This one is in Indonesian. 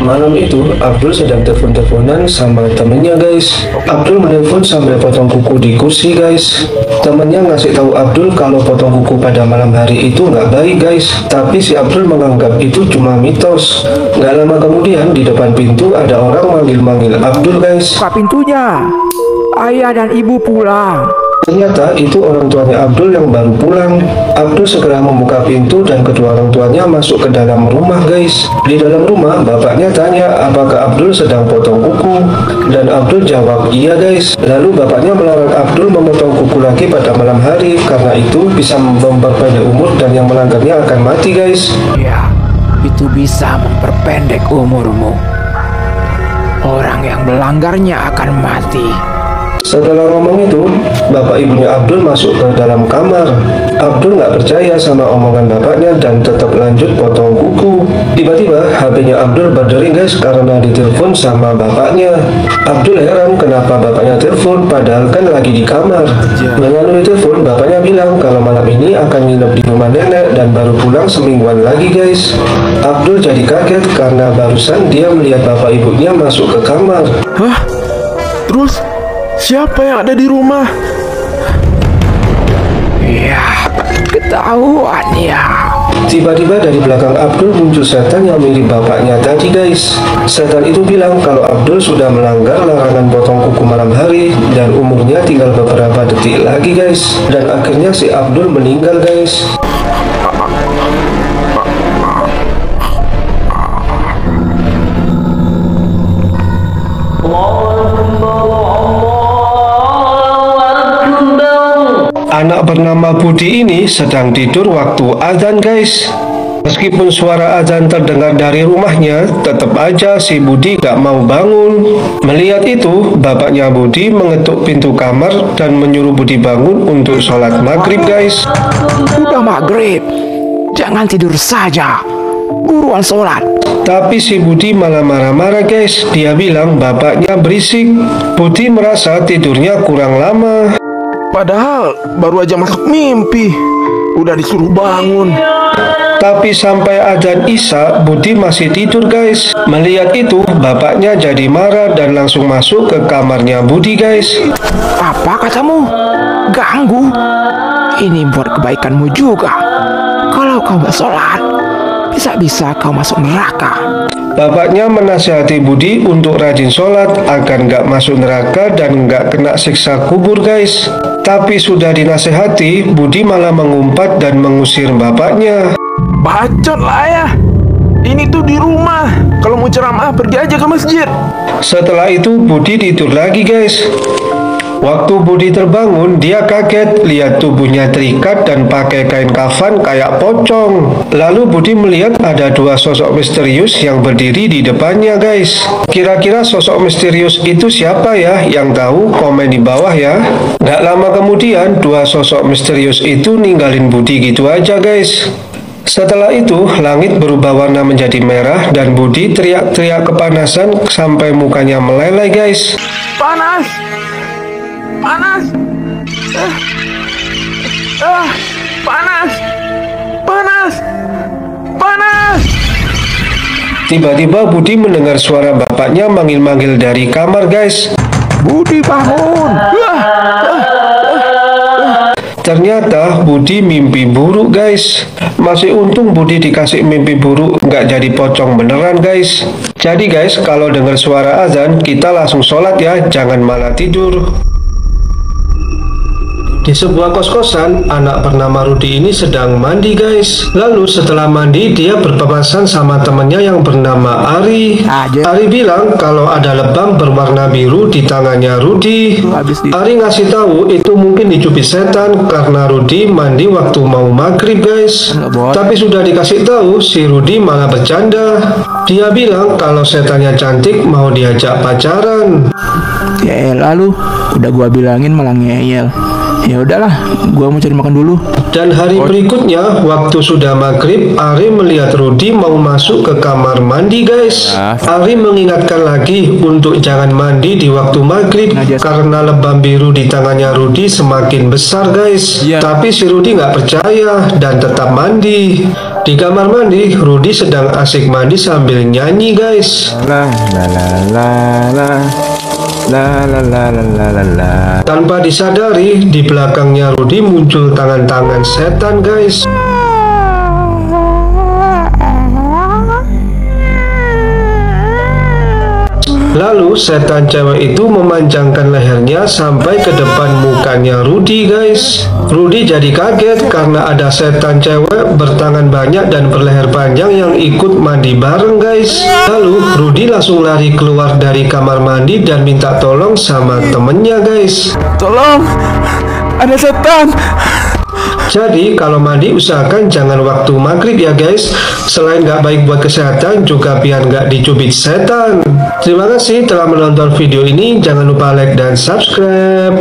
Malam itu Abdul sedang telepon-teleponan sama temennya guys. Abdul menelpon sambil potong kuku di kursi guys. Temennya ngasih tahu Abdul kalau potong kuku pada malam hari itu nggak baik guys. Tapi si Abdul menganggap itu cuma mitos. Nggak lama kemudian di depan pintu ada orang manggil-manggil Abdul guys. Buka pintunya, ayah dan ibu pulang. Ternyata itu orang tuanya Abdul yang baru pulang. Abdul segera membuka pintu dan kedua orang tuanya masuk ke dalam rumah guys. Di dalam rumah bapaknya tanya apakah Abdul sedang potong kuku. Dan Abdul jawab iya guys. Lalu bapaknya melarang Abdul memotong kuku lagi pada malam hari, karena itu bisa memperpendek umur dan yang melanggarnya akan mati guys. Ya, itu bisa memperpendek umurmu. Orang yang melanggarnya akan mati. Setelah ngomong itu, bapak ibunya Abdul masuk ke dalam kamar. Abdul nggak percaya sama omongan bapaknya dan tetap lanjut potong kuku. Tiba-tiba HP-nya Abdul berdering guys karena ditelepon sama bapaknya. Abdul heran kenapa bapaknya telepon padahal kan lagi di kamar. Melalui telepon, bapaknya bilang kalau malam ini akan nginep di rumah nenek dan baru pulang semingguan lagi guys. Abdul jadi kaget karena barusan dia melihat bapak ibunya masuk ke kamar. Hah? Terus? Siapa yang ada di rumah? Ya, ketahuan ya. Tiba-tiba dari belakang Abdul muncul setan yang mirip bapaknya tadi guys. Setan itu bilang kalau Abdul sudah melanggar larangan potong kuku malam hari dan umurnya tinggal beberapa detik lagi guys. Dan akhirnya si Abdul meninggal guys. Anak bernama Budi ini sedang tidur waktu azan guys. Meskipun suara azan terdengar dari rumahnya, tetap aja si Budi gak mau bangun. Melihat itu, bapaknya Budi mengetuk pintu kamar dan menyuruh Budi bangun untuk sholat maghrib guys. Udah maghrib, jangan tidur saja. Buruan sholat. Tapi si Budi malah marah-marah guys. Dia bilang bapaknya berisik. Budi merasa tidurnya kurang lama. Padahal baru aja masuk mimpi, udah disuruh bangun. Tapi sampai adzan Isya, Budi masih tidur guys. Melihat itu, bapaknya jadi marah dan langsung masuk ke kamarnya Budi guys. Apa katamu? Ganggu? Ini buat kebaikanmu juga. Kalau kau gak sholat, bisa-bisa kau masuk neraka. Bapaknya menasihati Budi untuk rajin sholat agar nggak masuk neraka dan nggak kena siksa kubur guys. Tapi sudah dinasihati, Budi malah mengumpat dan mengusir bapaknya. Bacot lah ya. Ini tuh di rumah. Kalau mau ceramah pergi aja ke masjid. Setelah itu Budi tidur lagi guys. Waktu Budi terbangun, dia kaget lihat tubuhnya terikat dan pakai kain kafan kayak pocong. Lalu Budi melihat ada dua sosok misterius yang berdiri di depannya guys. Kira-kira sosok misterius itu siapa ya? Yang tahu komen di bawah ya. Gak lama kemudian, dua sosok misterius itu ninggalin Budi gitu aja guys. Setelah itu, langit berubah warna menjadi merah dan Budi teriak-teriak kepanasan sampai mukanya meleleh guys. Panas! Panas! Panas! Panas! Panas! Tiba-tiba Budi mendengar suara bapaknya manggil-manggil dari kamar guys. Budi bangun! Ternyata Budi mimpi buruk guys. Masih untung Budi dikasih mimpi buruk, nggak jadi pocong beneran guys. Jadi guys, kalau dengar suara azan, kita langsung sholat ya, jangan malah tidur. Di sebuah kos-kosan, anak bernama Rudi ini sedang mandi guys. Lalu setelah mandi, dia berpapasan sama temannya yang bernama Ari. Ari bilang kalau ada lebam berwarna biru di tangannya Rudi. Ari ngasih tahu itu mungkin dicubit setan karena Rudi mandi waktu mau maghrib guys. Tapi sudah dikasih tahu, si Rudi malah bercanda. Dia bilang kalau setannya cantik mau diajak pacaran. Ya lalu, udah gua bilangin malah ngeyel. Ya udahlah, gua mau cari makan dulu. Dan hari berikutnya, waktu sudah maghrib, Ari melihat Rudi mau masuk ke kamar mandi guys. Ari mengingatkan lagi untuk jangan mandi di waktu maghrib karena lebam biru di tangannya Rudi semakin besar guys. Tapi si Rudi nggak percaya dan tetap mandi. Di kamar mandi, Rudi sedang asik mandi sambil nyanyi guys. La la la la la. La la la la la la la. Tanpa disadari, di belakangnya Rudi muncul tangan-tangan setan guys. Lalu setan cewek itu memanjangkan lehernya sampai ke depan mukanya Rudi guys. Rudi jadi kaget karena ada setan cewek bertangan banyak dan berleher panjang yang ikut mandi bareng guys. Lalu Rudi langsung lari keluar dari kamar mandi dan minta tolong sama temennya guys. Tolong, ada setan. Jadi kalau mandi usahakan jangan waktu maghrib ya guys. Selain nggak baik buat kesehatan, juga biar nggak dicubit setan. Terima kasih telah menonton video ini. Jangan lupa like dan subscribe.